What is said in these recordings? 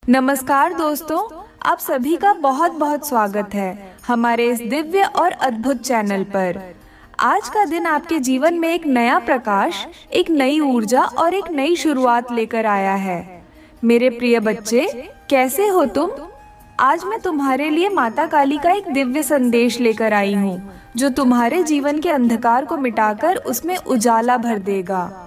नमस्कार दोस्तों, आप सभी का बहुत बहुत स्वागत है हमारे इस दिव्य और अद्भुत चैनल पर। आज का दिन आपके जीवन में एक नया प्रकाश, एक नई ऊर्जा और एक नई शुरुआत लेकर आया है। मेरे प्रिय बच्चे, कैसे हो तुम? आज मैं तुम्हारे लिए माता काली का एक दिव्य संदेश लेकर आई हूँ, जो तुम्हारे जीवन के अंधकार को मिटाकर उसमें उजाला भर देगा।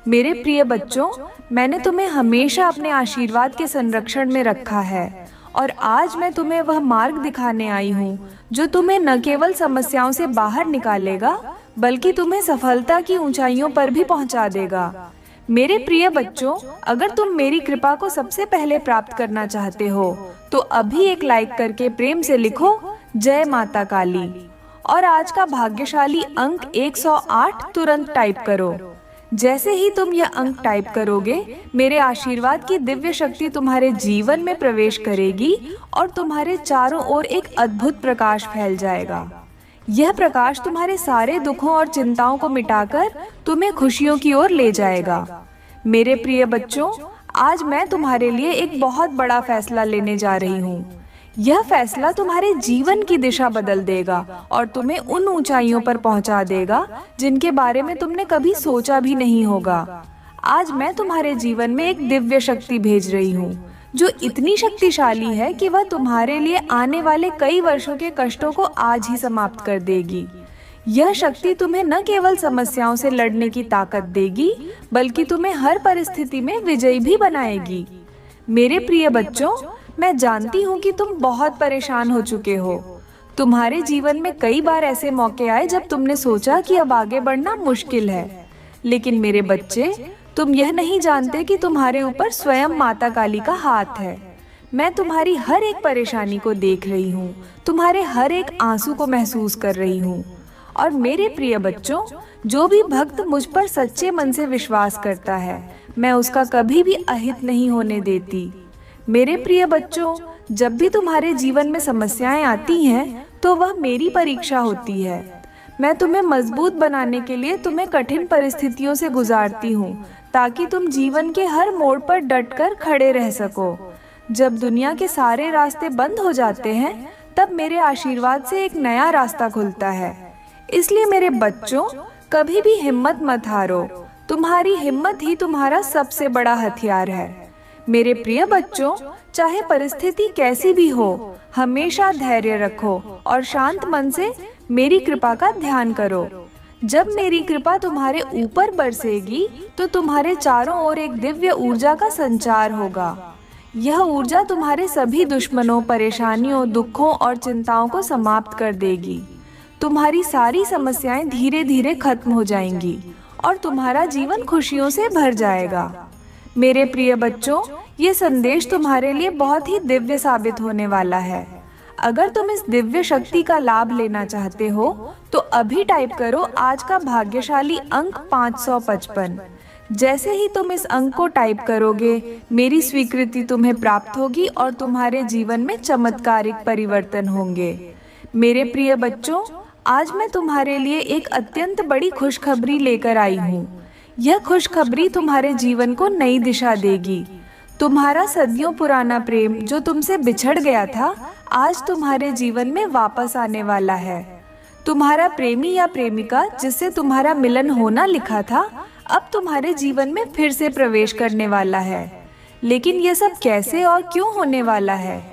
मेरे प्रिय बच्चों, मैंने तुम्हें हमेशा अपने आशीर्वाद के संरक्षण में रखा है और आज मैं तुम्हें वह मार्ग दिखाने आई हूँ जो तुम्हें न केवल समस्याओं से बाहर निकालेगा, बल्कि तुम्हें सफलता की ऊंचाइयों पर भी पहुँचा देगा। मेरे प्रिय बच्चों, अगर तुम मेरी कृपा को सबसे पहले प्राप्त करना चाहते हो तो अभी एक लाइक करके प्रेम से लिखो जय माता काली और आज का भाग्यशाली अंक 108 तुरंत टाइप करो। जैसे ही तुम यह अंक टाइप करोगे, मेरे आशीर्वाद की दिव्य शक्ति तुम्हारे जीवन में प्रवेश करेगी और तुम्हारे चारों ओर एक अद्भुत प्रकाश फैल जाएगा। यह प्रकाश तुम्हारे सारे दुखों और चिंताओं को मिटाकर तुम्हें खुशियों की ओर ले जाएगा। मेरे प्रिय बच्चों, आज मैं तुम्हारे लिए एक बहुत बड़ा फैसला लेने जा रही हूँ। यह फैसला तुम्हारे जीवन की दिशा बदल देगा और तुम्हें उन ऊंचाइयों पर पहुंचा देगा जिनके बारे में तुमने कभी सोचा भी नहीं होगा। आज मैं तुम्हारे जीवन में एक दिव्य शक्ति भेज रही हूँ, जो इतनी शक्तिशाली है कि वह तुम्हारे लिए आने वाले कई वर्षों के कष्टों को आज ही समाप्त कर देगी। यह शक्ति तुम्हें न केवल समस्याओं से लड़ने की ताकत देगी, बल्कि तुम्हें हर परिस्थिति में विजयी भी बनाएगी। मेरे प्रिय बच्चों, मैं जानती हूँ कि तुम बहुत परेशान हो चुके हो। तुम्हारे जीवन में कई बार ऐसे मौके आए जब तुमने सोचा कि अब आगे बढ़ना मुश्किल है। लेकिन मेरे बच्चे, तुम यह नहीं जानते कि तुम्हारे ऊपर स्वयं माता काली का हाथ है। मैं तुम्हारी हर एक परेशानी को देख रही हूँ, तुम्हारे हर एक आंसू को महसूस कर रही हूँ। और मेरे प्रिय बच्चों, जो भी भक्त मुझ पर सच्चे मन से विश्वास करता है, मैं उसका कभी भी अहित नहीं होने देती। मेरे प्रिय बच्चों, जब भी तुम्हारे जीवन में समस्याएं आती हैं, तो वह मेरी परीक्षा होती है। मैं तुम्हें मजबूत बनाने के लिए तुम्हें कठिन परिस्थितियों से गुजारती हूँ, ताकि तुम जीवन के हर मोड़ पर डटकर खड़े रह सको। जब दुनिया के सारे रास्ते बंद हो जाते हैं, तब मेरे आशीर्वाद से एक नया रास्ता खुलता है। इसलिए मेरे बच्चों, कभी भी हिम्मत मत हारो। तुम्हारी हिम्मत ही तुम्हारा सबसे बड़ा हथियार है। मेरे प्रिय बच्चों, चाहे परिस्थिति कैसी भी हो, हमेशा धैर्य रखो और शांत मन से मेरी कृपा का ध्यान करो। जब मेरी कृपा तुम्हारे ऊपर बरसेगी, तो तुम्हारे चारों ओर एक दिव्य ऊर्जा का संचार होगा। यह ऊर्जा तुम्हारे सभी दुश्मनों, परेशानियों, दुखों और चिंताओं को समाप्त कर देगी। तुम्हारी सारी समस्याएं धीरे धीरे खत्म हो जाएंगी और तुम्हारा जीवन खुशियों से भर जाएगा। मेरे प्रिय बच्चों, ये संदेश तुम्हारे लिए बहुत ही दिव्य साबित होने वाला है। अगर तुम इस दिव्य शक्ति का लाभ लेना चाहते हो, तो अभी टाइप करो आज का भाग्यशाली अंक 555। जैसे ही तुम इस अंक को टाइप करोगे, मेरी स्वीकृति तुम्हें प्राप्त होगी और तुम्हारे जीवन में चमत्कारिक परिवर्तन होंगे। मेरे प्रिय बच्चों, आज मैं तुम्हारे लिए एक अत्यंत बड़ी खुशखबरी लेकर आई हूँ। यह खुशखबरी तुम्हारे जीवन को नई दिशा देगी। तुम्हारा सदियों पुराना प्रेम जो तुमसे बिछड़ गया था, आज तुम्हारे जीवन में वापस आने वाला है। तुम्हारा प्रेमी या प्रेमिका जिससे तुम्हारा मिलन होना लिखा था, अब तुम्हारे जीवन में फिर से प्रवेश करने वाला है। लेकिन यह सब कैसे और क्यों होने वाला है?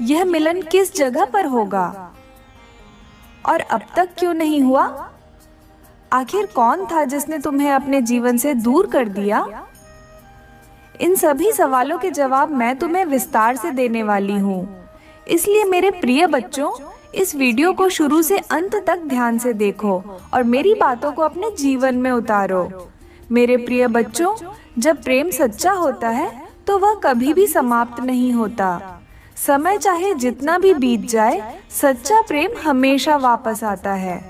यह मिलन किस जगह पर होगा और अब तक क्यों नहीं हुआ? आखिर कौन था जिसने तुम्हें अपने जीवन से दूर कर दिया? इन सभी सवालों के जवाब मैं तुम्हें विस्तार से देने वाली हूँ। इसलिए मेरे प्रिय बच्चों, इस वीडियो को शुरू से अंत तक ध्यान से देखो और मेरी बातों को अपने जीवन में उतारो। मेरे प्रिय बच्चों, जब प्रेम सच्चा होता है, तो वह कभी भी समाप्त नहीं होता। समय चाहे जितना भी बीत जाए, सच्चा प्रेम हमेशा वापस आता है।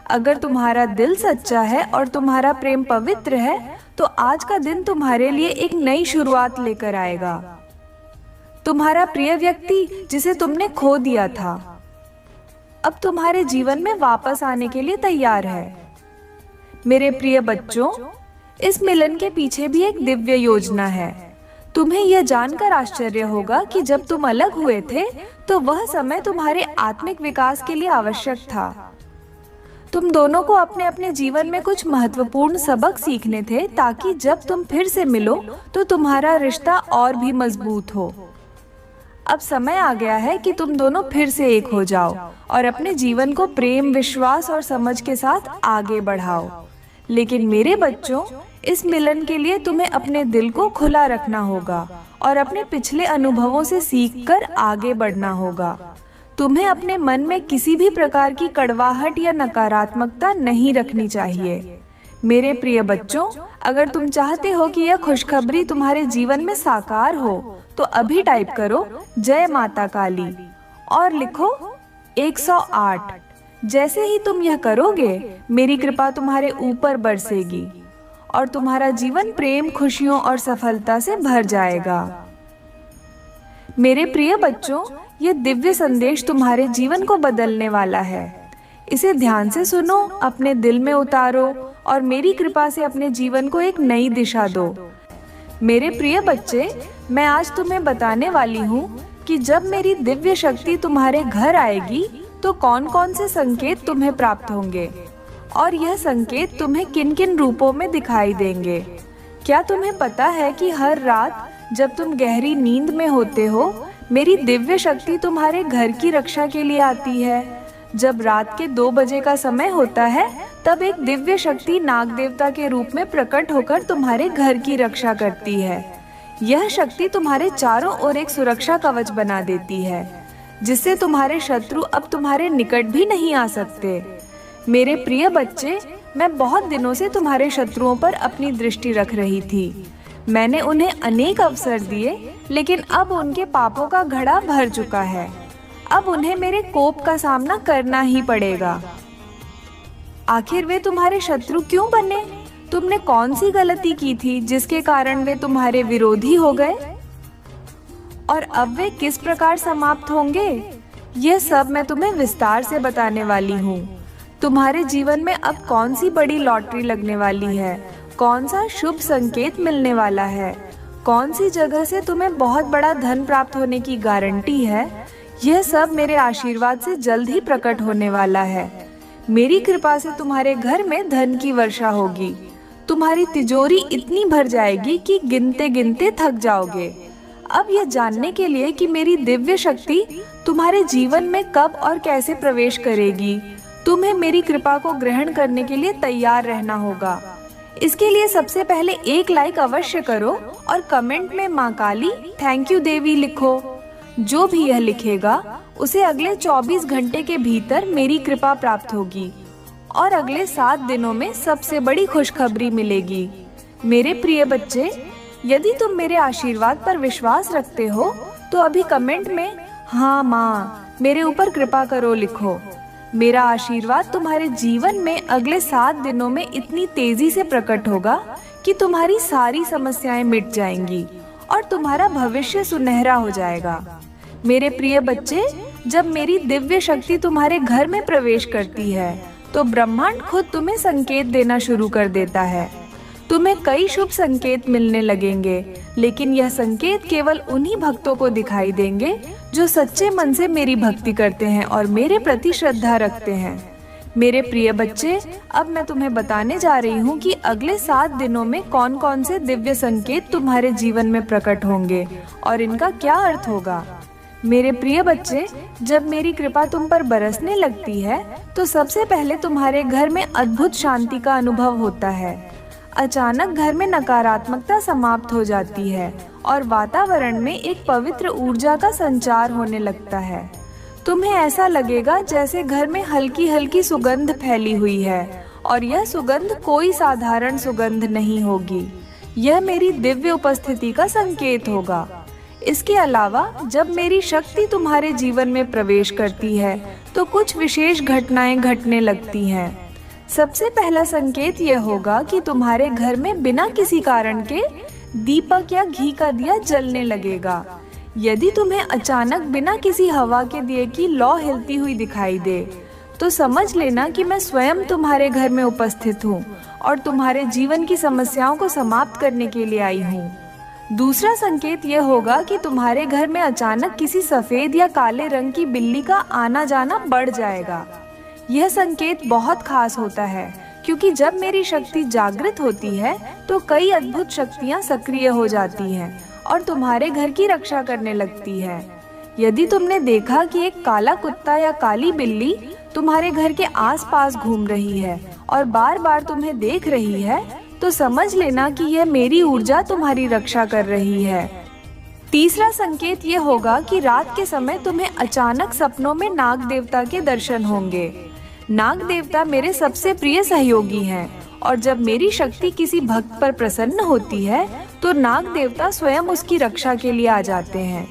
अगर तुम्हारा दिल सच्चा है और तुम्हारा प्रेम पवित्र है, तो आज का दिन तुम्हारे लिए एक नई शुरुआत लेकर आएगा। तुम्हारा प्रिय व्यक्ति जिसे तुमने खो दिया था, अब तुम्हारे जीवन में वापस आने के लिए तैयार है। मेरे प्रिय बच्चों, इस मिलन के पीछे भी एक दिव्य योजना है। तुम्हें यह जानकर आश्चर्य होगा कि जब तुम अलग हुए थे तो वह समय तुम्हारे आत्मिक विकास के लिए आवश्यक था। तुम दोनों को अपने अपने जीवन में कुछ महत्वपूर्ण सबक सीखने थे ताकि जब तुम फिर से मिलो तो तुम्हारा रिश्ता और भी मजबूत हो। अब समय आ गया है कि तुम दोनों फिर से एक हो जाओ और अपने जीवन को प्रेम, विश्वास और समझ के साथ आगे बढ़ाओ। लेकिन मेरे बच्चों, इस मिलन के लिए तुम्हें अपने दिल को खुला रखना होगा और अपने पिछले अनुभवों से सीखकर आगे बढ़ना होगा। तुम्हें अपने मन में किसी भी प्रकार की कड़वाहट या नकारात्मकता नहीं रखनी चाहिए। मेरे प्रिय बच्चों, अगर तुम चाहते हो कि यह खुशखबरी तुम्हारे जीवन में साकार हो तो अभी टाइप करो जय माता काली और लिखो 108। जैसे ही तुम यह करोगे, मेरी कृपा तुम्हारे ऊपर बरसेगी और तुम्हारा जीवन प्रेम, खुशियों और सफलता से भर जाएगा। मेरे प्रिय बच्चों, ये दिव्य संदेश तुम्हारे जीवन को बदलने वाला है। इसे ध्यान से सुनो, अपने दिल में उतारो और मेरी कृपा से अपने जीवन को एक नई दिशा दो। मेरे प्रिय बच्चे, मैं आज तुम्हें बताने वाली हूँ कि जब मेरी दिव्य शक्ति तुम्हारे घर आएगी तो कौन कौन से संकेत तुम्हें प्राप्त होंगे और यह संकेत तुम्हें किन किन रूपों में दिखाई देंगे। क्या तुम्हें पता है कि हर रात जब तुम गहरी नींद में होते हो, मेरी दिव्य शक्ति तुम्हारे घर की रक्षा के लिए आती है। जब रात के 2 बजे का समय होता है, तब एक दिव्य शक्ति नाग देवता के रूप में प्रकट होकर तुम्हारे घर की रक्षा करती है। यह शक्ति तुम्हारे चारों ओर एक सुरक्षा कवच बना देती है, जिससे तुम्हारे शत्रु अब तुम्हारे निकट भी नहीं आ सकते। मेरे प्रिय बच्चे, मैं बहुत दिनों से तुम्हारे शत्रुओं पर अपनी दृष्टि रख रही थी। मैंने उन्हें अनेक अवसर दिए, लेकिन अब उनके पापों का घड़ा भर चुका है। अब उन्हें मेरे कोप का सामना करना ही पड़ेगा। आखिर वे तुम्हारे शत्रु क्यों बने? तुमने कौन सी गलती की थी जिसके कारण वे तुम्हारे विरोधी हो गए? और अब वे किस प्रकार समाप्त होंगे? यह सब मैं तुम्हें विस्तार से बताने वाली हूँ। तुम्हारे जीवन में अब कौन सी बड़ी लॉटरी लगने वाली है, कौन सा शुभ संकेत मिलने वाला है, कौन सी जगह से तुम्हें बहुत बड़ा धन प्राप्त होने की गारंटी है, यह सब मेरे आशीर्वाद से जल्द ही प्रकट होने वाला है। मेरी कृपा से तुम्हारे घर में धन की वर्षा होगी। तुम्हारी तिजोरी इतनी भर जाएगी कि गिनते गिनते थक जाओगे। अब यह जानने के लिए कि मेरी दिव्य शक्ति तुम्हारे जीवन में कब और कैसे प्रवेश करेगी, तुम्हें मेरी कृपा को ग्रहण करने के लिए तैयार रहना होगा। इसके लिए सबसे पहले एक लाइक अवश्य करो और कमेंट में माँ काली, थैंक यू देवी लिखो। जो भी यह लिखेगा उसे अगले 24 घंटे के भीतर मेरी कृपा प्राप्त होगी और अगले 7 दिनों में सबसे बड़ी खुशखबरी मिलेगी। मेरे प्रिय बच्चे, यदि तुम मेरे आशीर्वाद पर विश्वास रखते हो तो अभी कमेंट में हाँ माँ, मेरे ऊपर कृपा करो लिखो। मेरा आशीर्वाद तुम्हारे जीवन में अगले 7 दिनों में इतनी तेजी से प्रकट होगा कि तुम्हारी सारी समस्याएं मिट जाएंगी और तुम्हारा भविष्य सुनहरा हो जाएगा। मेरे प्रिय बच्चे, जब मेरी दिव्य शक्ति तुम्हारे घर में प्रवेश करती है तो ब्रह्मांड खुद तुम्हें संकेत देना शुरू कर देता है। तुम्हें कई शुभ संकेत मिलने लगेंगे, लेकिन यह संकेत केवल उन्हीं भक्तों को दिखाई देंगे जो सच्चे मन से मेरी भक्ति करते हैं और मेरे प्रति श्रद्धा रखते हैं। मेरे प्रिय बच्चे, अब मैं तुम्हें बताने जा रही हूँ कि अगले 7 दिनों में कौन कौन से दिव्य संकेत तुम्हारे जीवन में प्रकट होंगे और इनका क्या अर्थ होगा। मेरे प्रिय बच्चे, जब मेरी कृपा तुम पर बरसने लगती है तो सबसे पहले तुम्हारे घर में अद्भुत शांति का अनुभव होता है। अचानक घर में नकारात्मकता समाप्त हो जाती है और वातावरण में एक पवित्र ऊर्जा का संचार होने लगता है। तुम्हें ऐसा लगेगा जैसे घर में हल्की हल्की सुगंध फैली हुई है और यह सुगंध कोई साधारण सुगंध नहीं होगी। यह मेरी दिव्य उपस्थिति का संकेत होगा। इसके अलावा जब मेरी शक्ति तुम्हारे जीवन में प्रवेश करती है तो कुछ विशेष घटनाएं घटने लगती हैं। सबसे पहला संकेत यह होगा कि तुम्हारे घर में बिना किसी कारण के दीपक या घी का दिया जलने लगेगा। यदि तुम्हें अचानक बिना किसी हवा के दिए की लौ हिलती हुई दिखाई दे तो समझ लेना कि मैं स्वयं तुम्हारे घर में उपस्थित हूँ और तुम्हारे जीवन की समस्याओं को समाप्त करने के लिए आई हूँ। दूसरा संकेत ये होगा कि तुम्हारे घर में अचानक किसी सफेद या काले रंग की बिल्ली का आना जाना बढ़ जाएगा। यह संकेत बहुत खास होता है क्योंकि जब मेरी शक्ति जागृत होती है तो कई अद्भुत शक्तियाँ सक्रिय हो जाती हैं और तुम्हारे घर की रक्षा करने लगती है। यदि तुमने देखा कि एक काला कुत्ता या काली बिल्ली तुम्हारे घर के आसपास घूम रही है और बार बार तुम्हें देख रही है, तो समझ लेना कि यह मेरी ऊर्जा तुम्हारी रक्षा कर रही है। तीसरा संकेत ये होगा कि रात के समय तुम्हें अचानक सपनों में नाग देवता के दर्शन होंगे। नाग देवता मेरे सबसे प्रिय सहयोगी हैं और जब मेरी शक्ति किसी भक्त पर प्रसन्न होती है तो नाग देवता स्वयं उसकी रक्षा के लिए आ जाते हैं।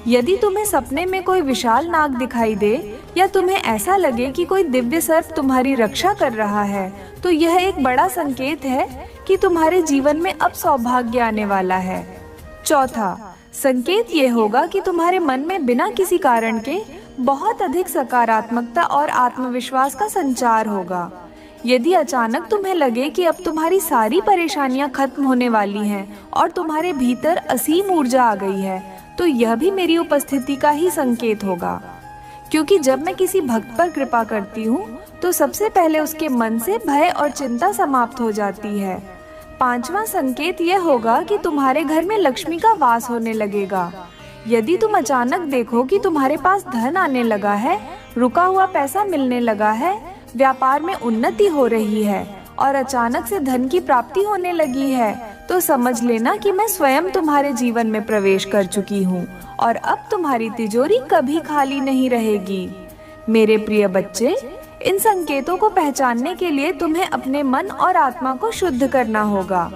यदि तुम्हें सपने में कोई विशाल नाग दिखाई दे या तुम्हें ऐसा लगे कि कोई दिव्य सर्प तुम्हारी रक्षा कर रहा है, तो यह एक बड़ा संकेत है कि तुम्हारे जीवन में अब सौभाग्य आने वाला है। चौथा संकेत ये होगा कि तुम्हारे मन में बिना किसी कारण के बहुत अधिक सकारात्मकता और आत्मविश्वास का संचार होगा। यदि अचानक तुम्हें लगे कि अब तुम्हारी सारी परेशानियां खत्म होने वाली हैं और तुम्हारे भीतर असीम ऊर्जा आ गई है, तो यह भी मेरी उपस्थिति का ही संकेत होगा। क्योंकि जब मैं किसी भक्त पर कृपा करती हूँ तो सबसे पहले उसके मन से भय और चिंता समाप्त हो जाती है। पांचवा संकेत यह होगा कि तुम्हारे घर में लक्ष्मी का वास होने लगेगा। यदि तुम अचानक देखो कि तुम्हारे पास धन आने लगा है, रुका हुआ पैसा मिलने लगा है, व्यापार में उन्नति हो रही है और अचानक से धन की प्राप्ति होने लगी है, तो समझ लेना कि मैं स्वयं तुम्हारे जीवन में प्रवेश कर चुकी हूँ और अब तुम्हारी तिजोरी कभी खाली नहीं रहेगी। मेरे प्रिय बच्चे, इन संकेतों को पहचानने के लिए तुम्हें अपने मन और आत्मा को शुद्ध करना होगा।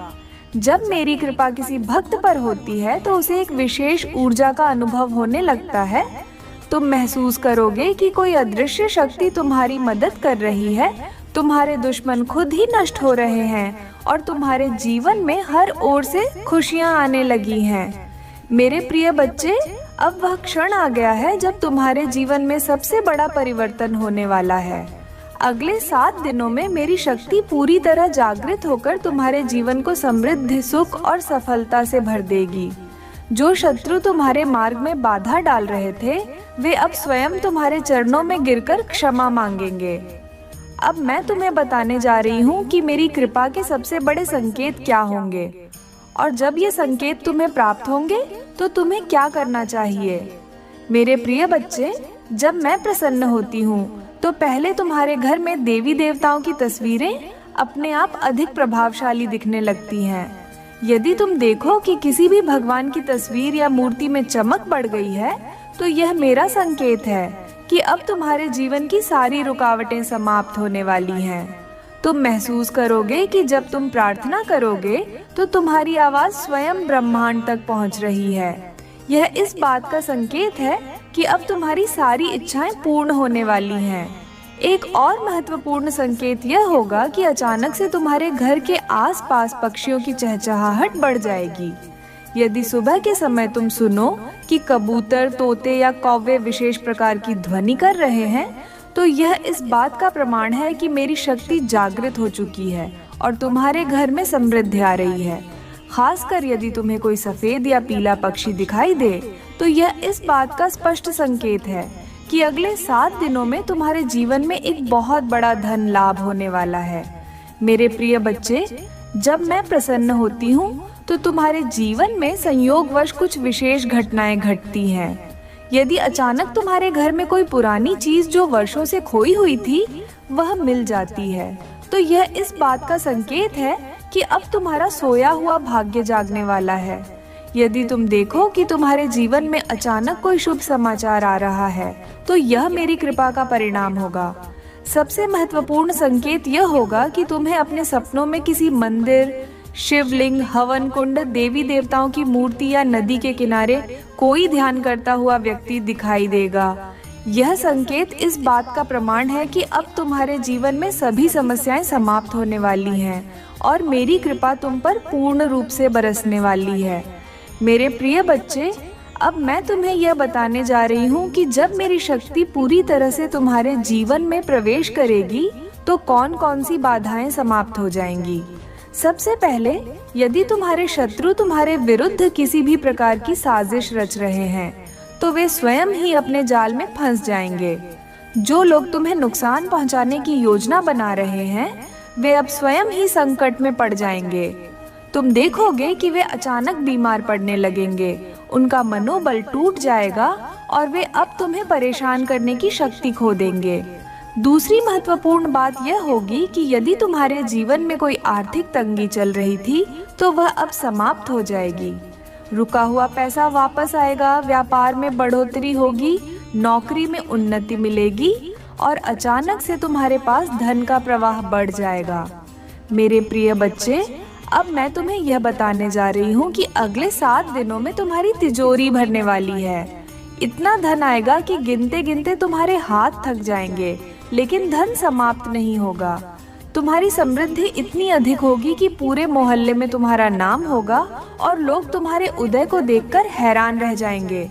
जब मेरी कृपा किसी भक्त पर होती है तो उसे एक विशेष ऊर्जा का अनुभव होने लगता है। तुम महसूस करोगे कि कोई अदृश्य शक्ति तुम्हारी मदद कर रही है, तुम्हारे दुश्मन खुद ही नष्ट हो रहे हैं और तुम्हारे जीवन में हर ओर से खुशियां आने लगी हैं। मेरे प्रिय बच्चे, अब वह क्षण आ गया है जब तुम्हारे जीवन में सबसे बड़ा परिवर्तन होने वाला है। अगले 7 दिनों में मेरी शक्ति पूरी तरह जागृत होकर तुम्हारे जीवन को समृद्धि, सुख और सफलता से भर देगी। जो शत्रु तुम्हारे मार्ग में बाधा डाल रहे थे, वे अब स्वयं तुम्हारे चरणों में गिरकर क्षमा मांगेंगे। अब मैं तुम्हें बताने जा रही हूँ कि मेरी कृपा के सबसे बड़े संकेत क्या होंगे और जब ये संकेत तुम्हें प्राप्त होंगे तो तुम्हें क्या करना चाहिए। मेरे प्रिय बच्चे, जब मैं प्रसन्न होती हूँ तो पहले तुम्हारे घर में देवी देवताओं की तस्वीरें अपने आप अधिक प्रभावशाली दिखने लगती हैं। यदि तुम देखो कि किसी भी भगवान की तस्वीर या मूर्ति में चमक बढ़ गई है, तो यह मेरा संकेत है कि अब तुम्हारे जीवन की सारी रुकावटें समाप्त होने वाली हैं। तुम महसूस करोगे कि जब तुम प्रार्थना करोगे तो तुम्हारी आवाज स्वयं ब्रह्मांड तक पहुंच रही है। यह इस बात का संकेत है कि अब तुम्हारी सारी इच्छाएं पूर्ण होने वाली हैं। एक और महत्वपूर्ण संकेत यह होगा कि अचानक से तुम्हारे घर के आसपास पक्षियों की चहचहाहट बढ़ जाएगी। यदि सुबह के समय तुम सुनो कि कबूतर, तोते या कौवे विशेष प्रकार की ध्वनि कर रहे हैं, तो यह इस बात का प्रमाण है कि मेरी शक्ति जागृत हो चुकी है और तुम्हारे घर में समृद्धि आ रही है। खासकर यदि तुम्हें कोई सफेद या पीला पक्षी दिखाई दे, तो यह इस बात का स्पष्ट संकेत है कि अगले 7 दिनों में तुम्हारे जीवन में एक बहुत बड़ा धन लाभ होने वाला है। मेरे प्रिय बच्चे, जब मैं प्रसन्न होती हूँ तो तुम्हारे जीवन में संयोगवश कुछ विशेष घटनाएं घटती हैं। यदि अचानक तुम्हारे घर में कोई पुरानी चीज जो वर्षों से खोई हुई थी वह मिल जाती है, तो यह इस बात का संकेत है कि अब तुम्हारा सोया हुआ भाग्य जागने वाला है। यदि तुम देखो कि तुम्हारे जीवन में अचानक कोई शुभ समाचार आ रहा है, तो यह मेरी कृपा का परिणाम होगा। सबसे महत्वपूर्ण संकेत यह होगा कि तुम्हें अपने सपनों में किसी मंदिर, शिवलिंग, हवन कुंड, देवी देवताओं की मूर्ति या नदी के किनारे कोई ध्यान करता हुआ व्यक्ति दिखाई देगा। यह संकेत इस बात का प्रमाण है कि अब तुम्हारे जीवन में सभी समस्याएं समाप्त होने वाली हैं और मेरी कृपा तुम पर पूर्ण रूप से बरसने वाली है। मेरे प्रिय बच्चे, अब मैं तुम्हें यह बताने जा रही हूँ कि जब मेरी शक्ति पूरी तरह से तुम्हारे जीवन में प्रवेश करेगी तो कौन कौन सी बाधाएं समाप्त हो जाएंगी। सबसे पहले, यदि तुम्हारे शत्रु तुम्हारे विरुद्ध किसी भी प्रकार की साजिश रच रहे हैं, तो वे स्वयं ही अपने जाल में फंस जाएंगे। जो लोग तुम्हें नुकसान पहुंचाने की योजना बना रहे हैं, वे अब स्वयं ही संकट में पड़ जाएंगे। तुम देखोगे कि वे अचानक बीमार पड़ने लगेंगे, उनका मनोबल टूट जाएगा और वे अब तुम्हें परेशान करने की शक्ति खो देंगे। दूसरी महत्वपूर्ण बात यह होगी कि यदि तुम्हारे जीवन में कोई आर्थिक तंगी चल रही थी, तो वह अब समाप्त हो जाएगी। रुका हुआ पैसा वापस आएगा, व्यापार में बढ़ोतरी होगी, नौकरी में उन्नति मिलेगी और अचानक से तुम्हारे पास धन का प्रवाह बढ़ जाएगा। मेरे प्रिय बच्चे, अब मैं तुम्हें यह बताने जा रही हूँ कि अगले 7 दिनों में तुम्हारी तिजोरी भरने वाली है। इतना धन आएगा कि गिनते गिनते तुम्हारे हाथ थक जाएंगे, लेकिन धन समाप्त नहीं होगा। तुम्हारी समृद्धि इतनी अधिक होगी कि पूरे मोहल्ले में तुम्हारा नाम होगा और लोग तुम्हारे उदय को देखकर हैरान रह जाएंगे।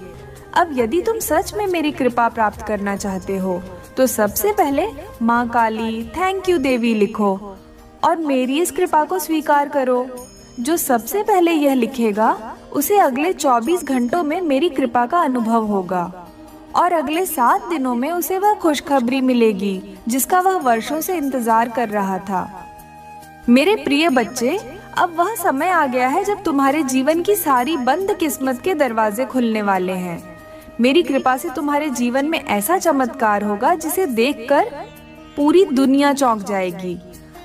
अब यदि तुम सच में मेरी कृपा प्राप्त करना चाहते हो, तो सबसे पहले माँ काली, थैंक यू देवी लिखो और मेरी इस कृपा को स्वीकार करो। जो सबसे पहले यह लिखेगा, उसे अगले 24 घंटों में मेरी कृपा का अनुभव होगा और अगले 7 दिनों में उसे वह खुशखबरी मिलेगी जिसका वह वर्षों से इंतजार कर रहा था। मेरे प्रिय बच्चे, अब वह समय आ गया है जब तुम्हारे जीवन की सारी बंद किस्मत के दरवाजे खुलने वाले हैं। मेरी कृपा से तुम्हारे जीवन में ऐसा चमत्कार होगा जिसे देखकर पूरी दुनिया चौंक जाएगी।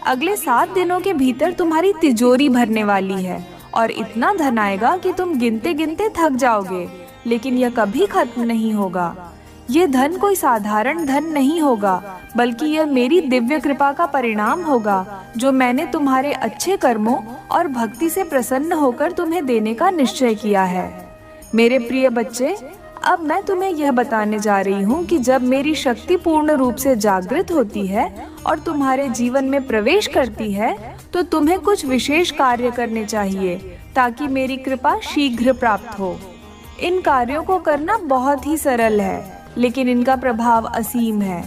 अगले 7 दिनों के भीतर तुम्हारी तिजोरी भरने वाली है और इतना धन आएगा कि तुम गिनते गिनते थक जाओगे, लेकिन यह कभी खत्म नहीं होगा। यह धन कोई साधारण धन नहीं होगा, बल्कि यह मेरी दिव्य कृपा का परिणाम होगा, जो मैंने तुम्हारे अच्छे कर्मों और भक्ति से प्रसन्न होकर तुम्हें देने का निश्चय किया है। मेरे प्रिय बच्चे, अब मैं तुम्हें यह बताने जा रही हूँ कि जब मेरी शक्ति पूर्ण रूप से जागृत होती है और तुम्हारे जीवन में प्रवेश करती है, तो तुम्हें कुछ विशेष कार्य करने चाहिए ताकि मेरी कृपा शीघ्र प्राप्त हो। इन कार्यों को करना बहुत ही सरल है, लेकिन इनका प्रभाव असीम है।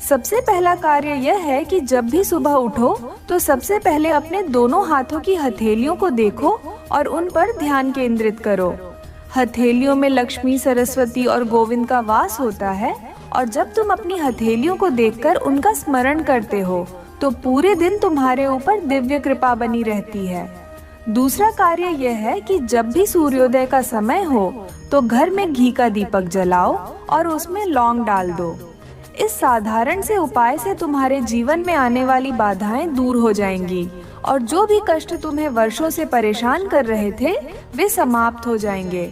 सबसे पहला कार्य यह है कि जब भी सुबह उठो, तो सबसे पहले अपने दोनों हाथों की हथेलियों को देखो और उन पर ध्यान केंद्रित करो। हथेलियों में लक्ष्मी, सरस्वती और गोविंद का वास होता है और जब तुम अपनी हथेलियों को देखकर उनका स्मरण करते हो, तो पूरे दिन तुम्हारे ऊपर दिव्य कृपा बनी रहती है। दूसरा कार्य यह है कि जब भी सूर्योदय का समय हो, तो घर में घी का दीपक जलाओ और उसमें लौंग डाल दो। इस साधारण से उपाय से तुम्हारे जीवन में आने वाली बाधाएं दूर हो जाएंगी और जो भी कष्ट तुम्हें वर्षों से परेशान कर रहे थे, वे समाप्त हो जाएंगे।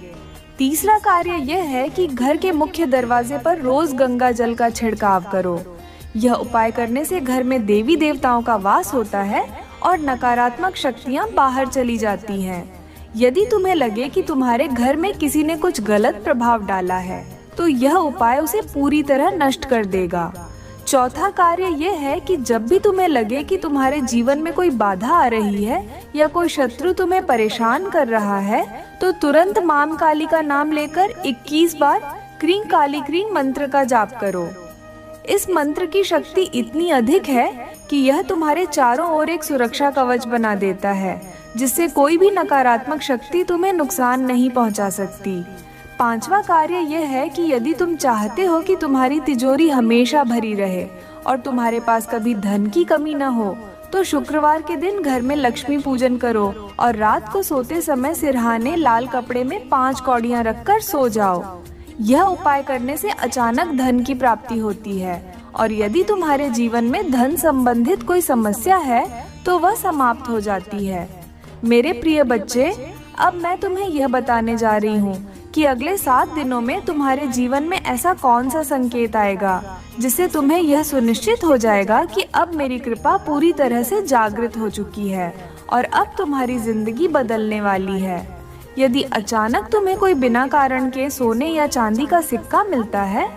तीसरा कार्य यह है कि घर के मुख्य दरवाजे पर रोज गंगा जल का छिड़काव करो। यह उपाय करने से घर में देवी देवताओं का वास होता है और नकारात्मक शक्तियां बाहर चली जाती हैं। यदि तुम्हें लगे कि तुम्हारे घर में किसी ने कुछ गलत प्रभाव डाला है, तो यह उपाय उसे पूरी तरह नष्ट कर देगा। चौथा कार्य यह है कि जब भी तुम्हें लगे कि तुम्हारे जीवन में कोई बाधा आ रही है या कोई शत्रु तुम्हें परेशान कर रहा है, तो तुरंत माम काली का नाम लेकर 21 बार क्रीं काली क्रीं मंत्र का जाप करो। इस मंत्र की शक्ति इतनी अधिक है कि यह तुम्हारे चारों ओर एक सुरक्षा कवच बना देता है, जिससे कोई भी नकारात्मक शक्ति तुम्हें नुकसान नहीं पहुंचा सकती। पांचवा कार्य यह है कि यदि तुम चाहते हो कि तुम्हारी तिजोरी हमेशा भरी रहे और तुम्हारे पास कभी धन की कमी न हो, तो शुक्रवार के दिन घर में लक्ष्मी पूजन करो और रात को सोते समय सिरहाने लाल कपड़े में 5 कौड़ियां रखकर सो जाओ। यह उपाय करने से अचानक धन की प्राप्ति होती है और यदि तुम्हारे जीवन में धन संबंधित कोई समस्या है, तो वह समाप्त हो जाती है। मेरे प्रिय बच्चे, अब मैं तुम्हें यह बताने जा रही हूँ कि अगले 7 दिनों में तुम्हारे जीवन में ऐसा कौन सा संकेत आएगा जिससे तुम्हें यह सुनिश्चित हो जाएगा कि अब मेरी कृपा पूरी तरह से जागृत हो चुकी है और अब तुम्हारी जिंदगी बदलने वाली है। यदि अचानक तुम्हें कोई बिना कारण के सोने या चांदी का सिक्का मिलता है,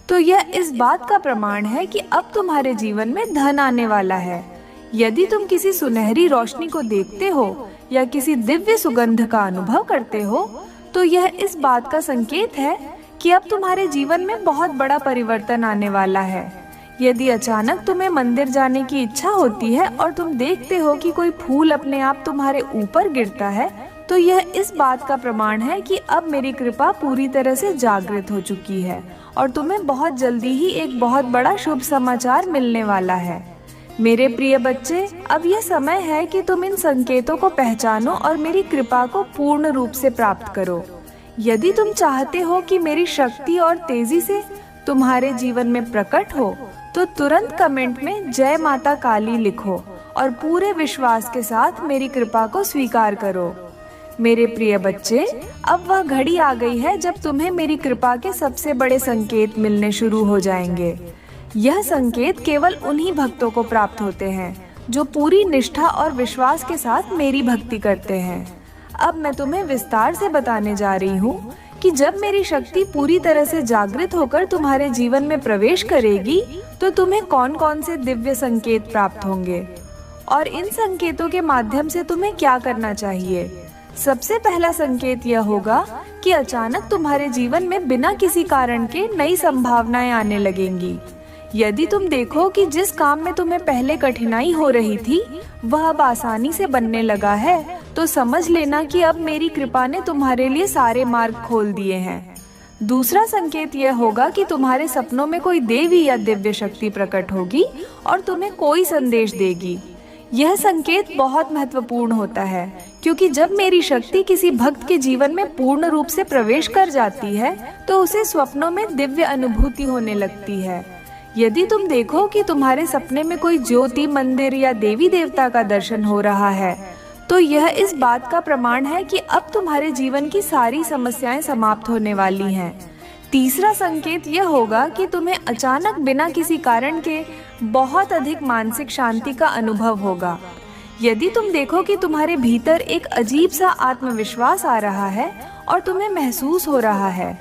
तो यह इस बात का प्रमाण है कि अब तुम्हारे जीवन में धन आने वाला है। यदि तुम किसी सुनहरी रोशनी को देखते हो या किसी दिव्य सुगंध का अनुभव करते हो, तो यह इस बात का संकेत है कि अब तुम्हारे जीवन में बहुत बड़ा परिवर्तन आने वाला है। यदि अचानक तुम्हें मंदिर जाने की इच्छा होती है और तुम देखते हो कि कोई फूल अपने आप तुम्हारे ऊपर गिरता है, तो यह इस बात का प्रमाण है कि अब मेरी कृपा पूरी तरह से जागृत हो चुकी है और तुम्हें बहुत जल्दी ही एक बहुत बड़ा शुभ समाचार मिलने वाला है। मेरे प्रिय बच्चे, अब यह समय है कि तुम इन संकेतों को पहचानो और मेरी कृपा को पूर्ण रूप से प्राप्त करो। यदि तुम चाहते हो कि मेरी शक्ति और तेजी से तुम्हारे जीवन में प्रकट हो, तो तुरंत कमेंट में जय माता काली लिखो और पूरे विश्वास के साथ मेरी कृपा को स्वीकार करो। मेरे प्रिय बच्चे, अब वह घड़ी आ गई है जब तुम्हें मेरी कृपा के सबसे बड़े संकेत मिलने शुरू हो जाएंगे। यह संकेत केवल उन्हीं भक्तों को प्राप्त होते हैं जो पूरी निष्ठा और विश्वास के साथ मेरी भक्ति करते हैं। अब मैं तुम्हें विस्तार से बताने जा रही हूँ कि जब मेरी शक्ति पूरी तरह से जागृत होकर तुम्हारे जीवन में प्रवेश करेगी, तो तुम्हें कौन कौन से दिव्य संकेत प्राप्त होंगे और इन संकेतों के माध्यम से तुम्हें क्या करना चाहिए। सबसे पहला संकेत यह होगा कि अचानक तुम्हारे जीवन में बिना किसी कारण के नई संभावनाएं आने लगेंगी। यदि तुम देखो कि जिस काम में तुम्हें पहले कठिनाई हो रही थी वह अब आसानी से बनने लगा है, तो समझ लेना कि अब मेरी कृपा ने तुम्हारे लिए सारे मार्ग खोल दिए हैं। दूसरा संकेत यह होगा कि तुम्हारे सपनों में कोई देवी या दिव्य शक्ति प्रकट होगी और तुम्हें कोई संदेश देगी। यह संकेत बहुत महत्वपूर्ण होता है, क्योंकि जब मेरी शक्ति किसी भक्त के जीवन में पूर्ण रूप से प्रवेश कर जाती है, तो उसे स्वप्नों में दिव्य अनुभूति होने लगती है। यदि तुम देखो कि तुम्हारे सपने में कोई ज्योति, मंदिर या देवी देवता का दर्शन हो रहा है, तो यह इस बात का प्रमाण है कि अब तुम्हारे जीवन की सारी समस्याएं समाप्त होने वाली हैं। तीसरा संकेत यह होगा कि तुम्हें अचानक बिना किसी कारण के बहुत अधिक मानसिक शांति का अनुभव होगा। यदि तुम देखो कि तुम्हारे भीतर एक अजीब सा आत्मविश्वास आ रहा है और तुम्हें महसूस हो रहा है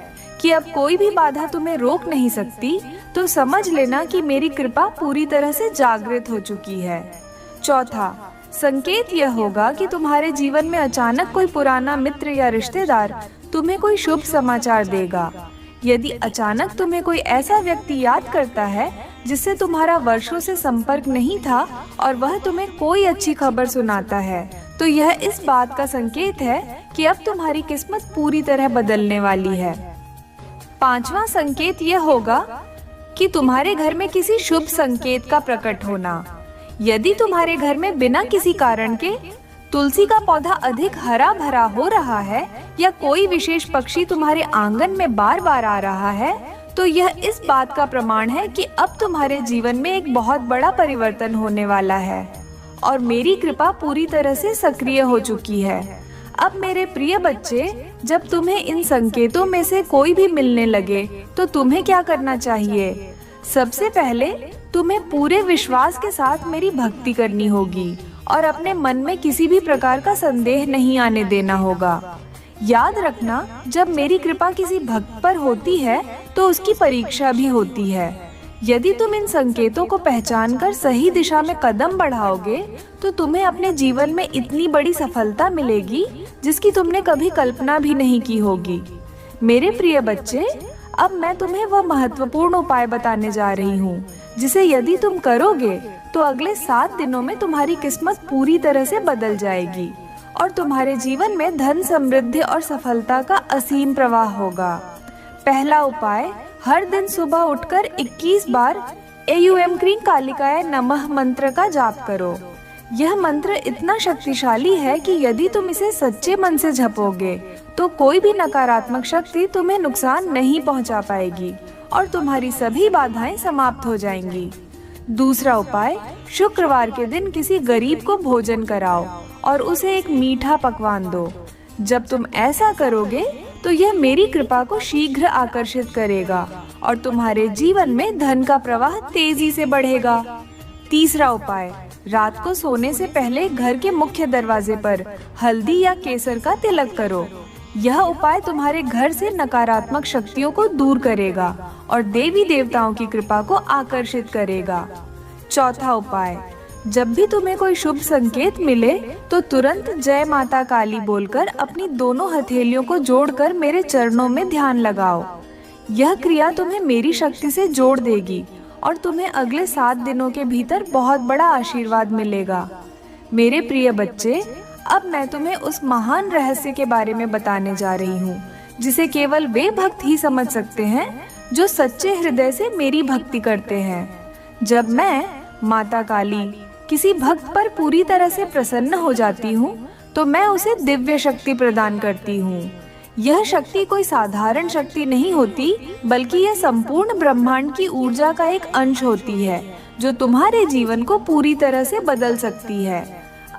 कि अब कोई भी बाधा तुम्हें रोक नहीं सकती, तो समझ लेना कि मेरी कृपा पूरी तरह से जागृत हो चुकी है। चौथा संकेत यह होगा कि तुम्हारे जीवन में अचानक कोई पुराना मित्र या रिश्तेदार तुम्हें कोई शुभ समाचार देगा। यदि अचानक तुम्हें कोई ऐसा व्यक्ति याद करता है जिससे तुम्हारा वर्षों से संपर्क नहीं था और वह तुम्हें कोई अच्छी खबर सुनाता है, तो यह इस बात का संकेत है कि अब तुम्हारी किस्मत पूरी तरह बदलने वाली है। पांचवा संकेत यह होगा कि तुम्हारे घर में किसी शुभ संकेत का प्रकट होना। यदि तुम्हारे घर में बिना किसी कारण के तुलसी का पौधा अधिक हरा भरा हो रहा है या कोई विशेष पक्षी तुम्हारे आंगन में बार बार आ रहा है, तो यह इस बात का प्रमाण है कि अब तुम्हारे जीवन में एक बहुत बड़ा परिवर्तन होने वाला है और मेरी कृपा पूरी तरह से सक्रिय हो चुकी है। अब मेरे प्रिय बच्चे, जब तुम्हें इन संकेतों में से कोई भी मिलने लगे, तो तुम्हें क्या करना चाहिए? सबसे पहले तुम्हें पूरे विश्वास के साथ मेरी भक्ति करनी होगी और अपने मन में किसी भी प्रकार का संदेह नहीं आने देना होगा। याद रखना, जब मेरी कृपा किसी भक्त पर होती है तो उसकी परीक्षा भी होती है। यदि तुम इन संकेतों को पहचानकर सही दिशा में कदम बढ़ाओगे, तो तुम्हें अपने जीवन में इतनी बड़ी सफलता मिलेगी जिसकी तुमने कभी कल्पना भी नहीं की होगी। मेरे प्रिय बच्चे, अब मैं तुम्हें वह महत्वपूर्ण उपाय बताने जा रही हूँ जिसे यदि तुम करोगे तो अगले 7 दिनों में तुम्हारी किस्मत पूरी तरह से बदल जाएगी और तुम्हारे जीवन में धन, समृद्धि और सफलता का असीम प्रवाह होगा। पहला उपाय, हर दिन सुबह उठकर 21 बार एयूएम क्रीं कालिकाय नमः मंत्र का जाप करो। यह मंत्र इतना शक्तिशाली है कि यदि तुम इसे सच्चे मन से जपोगे तो कोई भी नकारात्मक शक्ति तुम्हें नुकसान नहीं पहुंचा पाएगी और तुम्हारी सभी बाधाएं समाप्त हो जाएंगी। दूसरा उपाय, शुक्रवार के दिन किसी गरीब को भोजन कराओ और उसे एक मीठा पकवान दो। जब तुम ऐसा करोगे तो यह मेरी कृपा को शीघ्र आकर्षित करेगा और तुम्हारे जीवन में धन का प्रवाह तेजी से बढ़ेगा। तीसरा उपाय, रात को सोने से पहले घर के मुख्य दरवाजे पर हल्दी या केसर का तिलक करो। यह उपाय तुम्हारे घर से नकारात्मक शक्तियों को दूर करेगा और देवी देवताओं की कृपा को आकर्षित करेगा। चौथा उपाय, जब भी तुम्हें कोई शुभ संकेत मिले तो तुरंत जय माता काली बोलकर अपनी दोनों हथेलियों को जोड़कर मेरे चरणों में ध्यान लगाओ। यह क्रिया तुम्हें मेरी शक्ति से जोड़ देगी और तुम्हें अगले 7 दिनों के भीतर बहुत बड़ा आशीर्वाद मिलेगा। मेरे प्रिय बच्चे, अब मैं तुम्हें उस महान रहस्य के बारे में बताने जा रही हूँ जिसे केवल वे भक्त ही समझ सकते हैं जो सच्चे हृदय से मेरी भक्ति करते हैं। जब मैं माता काली किसी भक्त पर पूरी तरह से प्रसन्न हो जाती हूँ तो मैं उसे दिव्य शक्ति प्रदान करती हूँ। यह शक्ति कोई साधारण शक्ति नहीं होती, बल्कि यह संपूर्ण ब्रह्मांड की ऊर्जा का एक अंश होती है जो तुम्हारे जीवन को पूरी तरह से बदल सकती है।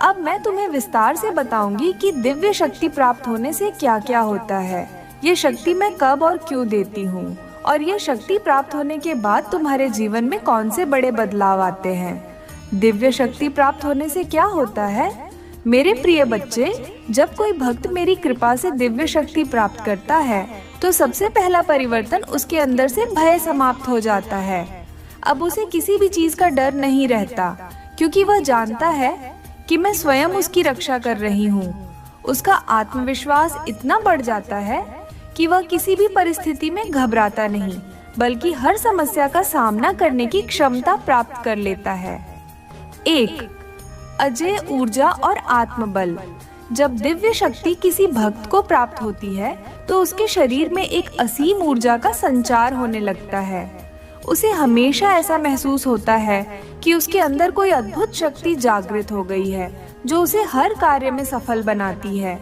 अब मैं तुम्हें विस्तार से बताऊंगी कि दिव्य शक्ति प्राप्त होने से क्या क्या होता है, ये शक्ति मैं कब और क्यों देती हूँ, और ये शक्ति प्राप्त होने के बाद तुम्हारे जीवन में कौन से बड़े बदलाव आते हैं। दिव्य शक्ति प्राप्त होने से क्या होता है? मेरे प्रिय बच्चे, जब कोई भक्त मेरी कृपा से दिव्य शक्ति प्राप्त करता है तो सबसे पहला परिवर्तन उसके अंदर से भय समाप्त हो जाता है। अब उसे किसी भी चीज का डर नहीं रहता, क्योंकि वह जानता है कि मैं स्वयं उसकी रक्षा कर रही हूँ। उसका आत्मविश्वास इतना बढ़ जाता है कि वह किसी भी परिस्थिति में घबराता नहीं, बल्कि हर समस्या का सामना करने की क्षमता प्राप्त कर लेता है। 1. अजेय ऊर्जा और आत्मबल। जब दिव्य शक्ति किसी भक्त को प्राप्त होती है तो उसके शरीर में एक असीम ऊर्जा का संचार होने लगता है। उसे हमेशा ऐसा महसूस होता है कि उसके अंदर कोई अद्भुत शक्ति जागृत हो गई है जो उसे हर कार्य में सफल बनाती है।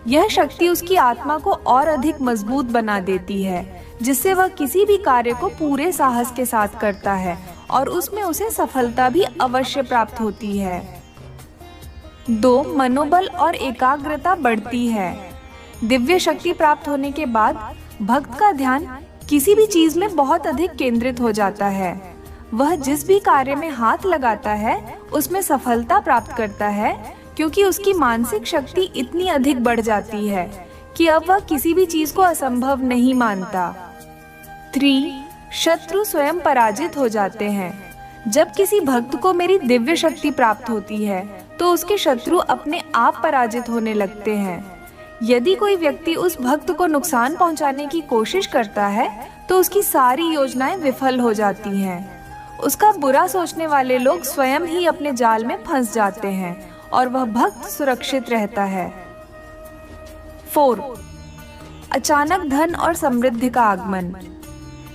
यह शक्ति उसकी आत्मा को और अधिक मजबूत बना देती है, जिससे वह किसी भी कार्य को पूरे साहस के साथ करता है और उसमें उसे सफलता भी अवश्य प्राप्त होती है। 2. मनोबल और एकाग्रता बढ़ती है। दिव्य शक्ति प्राप्त होने के बाद भक्त का ध्यान किसी भी चीज में बहुत अधिक केंद्रित हो जाता है। वह जिस भी कार्य में हाथ लगाता है उसमें सफलता प्राप्त करता है, क्योंकि उसकी मानसिक शक्ति इतनी अधिक बढ़ जाती है कि अब वह किसी भी चीज को असंभव नहीं मानता। 3. शत्रु स्वयं पराजित हो जाते हैं। जब किसी भक्त को मेरी दिव्य शक्ति प्राप्त होती है तो उसके शत्रु अपने आप पराजित होने लगते हैं। यदि कोई व्यक्ति उस भक्त को नुकसान पहुंचाने की कोशिश करता है तो उसकी सारी योजनाएं विफल हो जाती हैं। उसका बुरा सोचने वाले लोग स्वयं ही अपने जाल में फंस जाते हैं और वह भक्त सुरक्षित रहता है। 4. अचानक धन और समृद्धि का आगमन।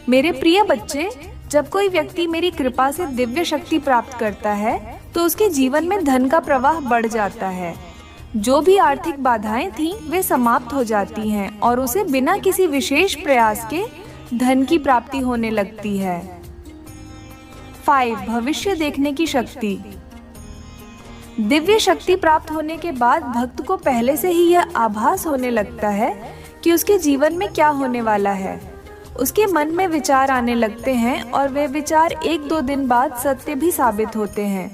मेरे प्रिय बच्चे, जब कोई व्यक्ति मेरी कृपा से दिव्य शक्ति प्राप्त करता है तो उसके जीवन में धन का प्रवाह बढ़ जाता है। जो भी आर्थिक बाधाएं थीं, वे समाप्त हो जाती हैं और उसे बिना किसी विशेष प्रयास के धन की प्राप्ति होने लगती है। 5. भविष्य देखने की शक्ति। दिव्य शक्ति प्राप्त होने के बाद भक्त को पहले से ही यह आभास होने लगता है कि उसके जीवन में क्या होने वाला है। उसके मन में विचार आने लगते हैं और वे विचार 1-2 दिन बाद सत्य भी साबित होते हैं।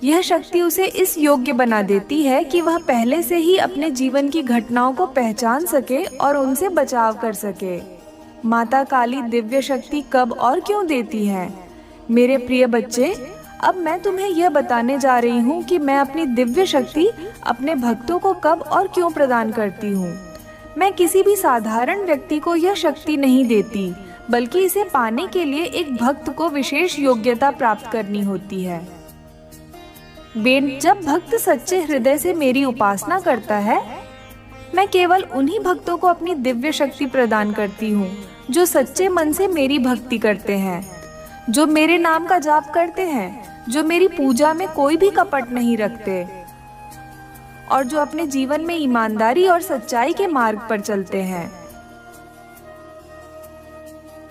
यह शक्ति उसे इस योग्य बना देती है कि वह पहले से ही अपने जीवन की घटनाओं को पहचान सके और उनसे बचाव कर सके। माता काली दिव्य शक्ति कब और क्यों देती है? मेरे प्रिय बच्चे, अब मैं तुम्हें यह बताने जा रही हूँ कि मैं अपनी दिव्य शक्ति अपने भक्तों को कब और क्यों प्रदान करती हूँ। मैं किसी भी साधारण व्यक्ति को यह शक्ति नहीं देती, बल्कि इसे पाने के लिए एक भक्त को विशेष योग्यता प्राप्त करनी होती है। जब भक्त सच्चे हृदय से मेरी उपासना करता है, मैं केवल उन्हीं भक्तों को अपनी दिव्य शक्ति प्रदान करती हूँ जो सच्चे मन से मेरी भक्ति करते हैं, जो मेरे नाम का जाप करते हैं, जो मेरी पूजा में कोई भी कपट नहीं रखते और जो अपने जीवन में ईमानदारी और सच्चाई के मार्ग पर चलते हैं।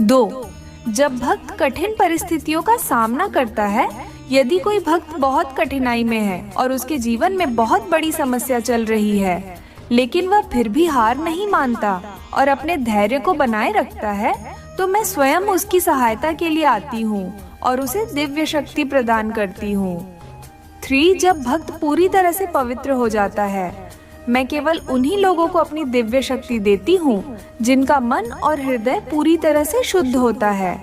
2. जब भक्त कठिन परिस्थितियों का सामना करता है। यदि कोई भक्त बहुत कठिनाई में है और उसके जीवन में बहुत बड़ी समस्या चल रही है, लेकिन वह फिर भी हार नहीं मानता और अपने धैर्य को बनाए रखता है, तो मैं स्वयं उसकी सहायता के लिए आती हूँ और उसे दिव्य शक्ति प्रदान करती हूँ। 3. जब भक्त पूरी तरह से पवित्र हो जाता है। मैं केवल उन्हीं लोगों को अपनी दिव्य शक्ति देती हूँ जिनका मन और हृदय पूरी तरह से शुद्ध होता है।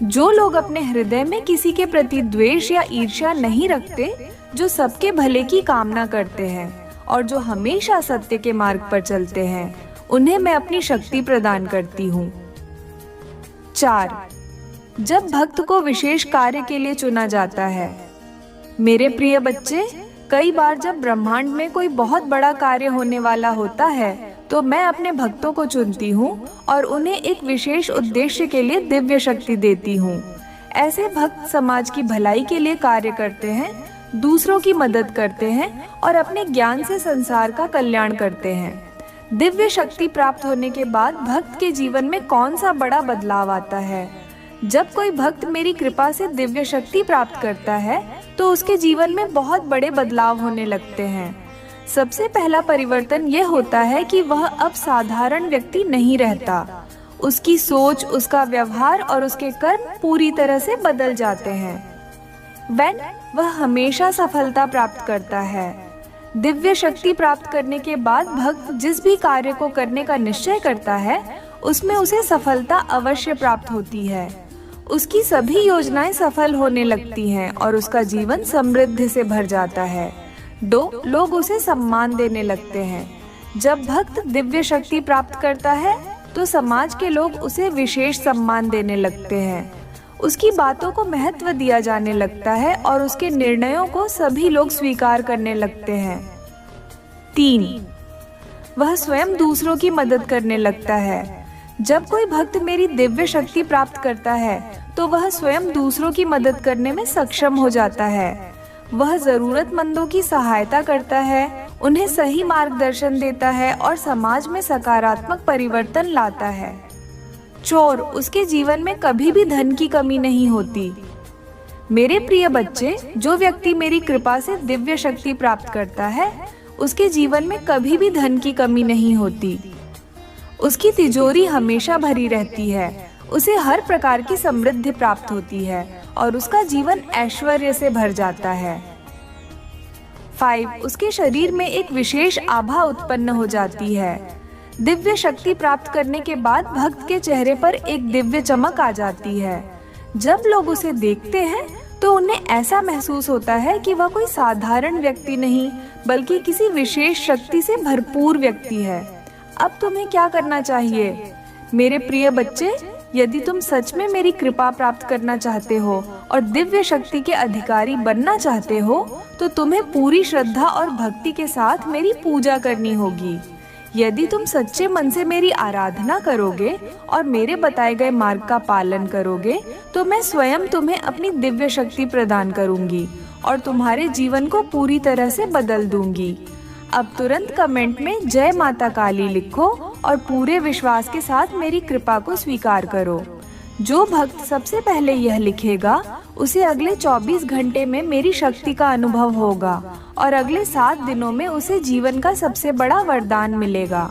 जो लोग अपने हृदय में किसी के प्रति द्वेष या ईर्ष्या नहीं रखते, जो सबके भले की कामना करते हैं और जो हमेशा सत्य के मार्ग पर चलते हैं, उन्हें मैं अपनी शक्ति प्रदान करती हूँ। 4. जब भक्त को विशेष कार्य के लिए चुना जाता है। मेरे प्रिय बच्चे, कई बार जब ब्रह्मांड में कोई बहुत बड़ा कार्य होने वाला होता है तो मैं अपने भक्तों को चुनती हूँ और उन्हें एक विशेष उद्देश्य के लिए दिव्य शक्ति देती हूँ। ऐसे भक्त समाज की भलाई के लिए कार्य करते हैं, दूसरों की मदद करते हैं और अपने ज्ञान से संसार का कल्याण करते हैं। दिव्य शक्ति प्राप्त होने के बाद भक्त के जीवन में कौन सा बड़ा बदलाव आता है? जब कोई भक्त मेरी कृपा से दिव्य शक्ति प्राप्त करता है तो उसके जीवन में बहुत बड़े बदलाव होने लगते हैं। सबसे पहला परिवर्तन यह होता है कि वह अब साधारण व्यक्ति नहीं रहता। उसकी सोच, उसका व्यवहार और उसके कर्म पूरी तरह से बदल जाते हैं। वह हमेशा सफलता प्राप्त करता है। दिव्य शक्ति प्राप्त करने के बाद भक्त जिस भी कार्य को करने का निश्चय करता है उसमें उसे सफलता अवश्य प्राप्त होती है। उसकी सभी योजनाएं सफल होने लगती हैं और उसका जीवन समृद्धि से भर जाता है। लोग उसे सम्मान देने लगते हैं। जब भक्त दिव्य शक्ति प्राप्त करता है तो समाज के लोग उसे विशेष सम्मान देने लगते हैं। उसकी बातों को महत्व दिया जाने लगता है और उसके निर्णयों को सभी लोग स्वीकार करने लगते हैं। 3. वह स्वयं दूसरों की मदद करने लगता है। जब कोई भक्त मेरी दिव्य शक्ति प्राप्त करता है तो वह स्वयं दूसरों की मदद करने में सक्षम हो जाता है। वह जरूरतमंदों की सहायता करता है, उन्हें सही मार्गदर्शन देता है और समाज में सकारात्मक परिवर्तन लाता है। 4. उसके जीवन में कभी भी धन की कमी नहीं होती। मेरे प्रिय बच्चे, जो व्यक्ति मेरी कृपा से दिव्य शक्ति प्राप्त करता है उसके जीवन में कभी भी धन की कमी नहीं होती। उसकी तिजोरी हमेशा भरी रहती है, उसे हर प्रकार की समृद्धि प्राप्त होती है और उसका जीवन ऐश्वर्य से भर जाता है। 5. उसके शरीर में एक विशेष आभा उत्पन्न हो जाती है। दिव्य शक्ति प्राप्त करने के बाद भक्त के चेहरे पर एक दिव्य चमक आ जाती है। जब लोग उसे देखते हैं तो उन्हें ऐसा महसूस होता है कि वह कोई साधारण व्यक्ति नहीं बल्कि किसी विशेष शक्ति से भरपूर व्यक्ति है। अब तुम्हें क्या करना चाहिए? मेरे प्रिय बच्चे, यदि तुम सच में मेरी कृपा प्राप्त करना चाहते हो और दिव्य शक्ति के अधिकारी बनना चाहते हो तो तुम्हें पूरी श्रद्धा और भक्ति के साथ मेरी पूजा करनी होगी। यदि तुम सच्चे मन से मेरी आराधना करोगे और मेरे बताए गए मार्ग का पालन करोगे तो मैं स्वयं तुम्हें अपनी दिव्य शक्ति प्रदान करूंगी और तुम्हारे जीवन को पूरी तरह से बदल दूंगी। अब तुरंत कमेंट में जय माता काली लिखो और पूरे विश्वास के साथ मेरी कृपा को स्वीकार करो। जो भक्त सबसे पहले यह लिखेगा उसे अगले 24 घंटे में मेरी शक्ति का अनुभव होगा और अगले 7 दिनों में उसे जीवन का सबसे बड़ा वरदान मिलेगा।